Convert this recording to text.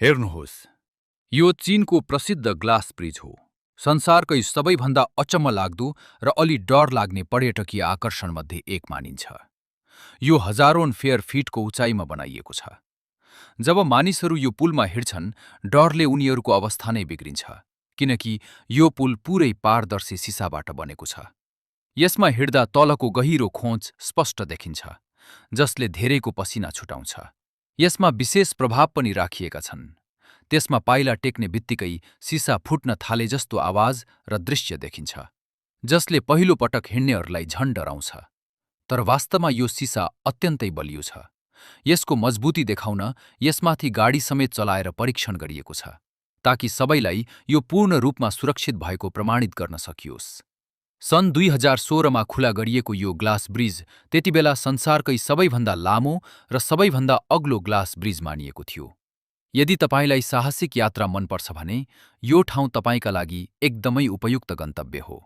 हेर्नुहोस्, यो चीनको प्रसिद्ध ग्लास ब्रिज हो। संसारकै सबैभन्दा अचम्म लाग्दो र अलि डर लाग्ने पर्यटकीय आकर्षणमध्ये एक मानिन्छ। यो हजारौं फेयर फिटको उचाइमा बनाइएको छ। जब मानिसहरू यो पुलमा हिँड्छन्, डरले उनीहरूको अवस्था नै बिग्रिन्छ, किनकि यो पुल पुरै पारदर्शी सिसाबाट बनेको छ। यसमा हिँड्दा तलको गहिरो खोज स्पष्ट देखिन्छ, जसले धेरैको पसिना छुटाउँछ। यसमा विशेष प्रभाव पनि राखिएका छन्। त्यसमा पाइला टेक्ने बित्तिकै सिसा फुट्न थाले जस्तो आवाज र दृश्य देखिन्छ, जसले पहिलो पटक हिँड्नेहरूलाई झन डराउँछ। तर वास्तवमा यो सिसा अत्यन्तै बलियो छ। यसको मजबुती देखाउन यसमाथि गाडी समेत चलाएर परीक्षण गरिएको छ, ताकि सबैलाई यो पूर्ण रूपमा सुरक्षित भएको प्रमाणित गर्न सकियोस्। सन् 2016मा खुला गरिएको यो ग्लास ब्रिज त्यतिबेला संसारकै सबैभन्दा लामो र सबैभन्दा अग्लो ग्लास ब्रिज मानिएको थियो। यदि तपाईलाई साहसिक यात्रा मनपर्छ भने यो ठाउँ तपाईका लागि एकदमै उपयुक्त गन्तव्य हो।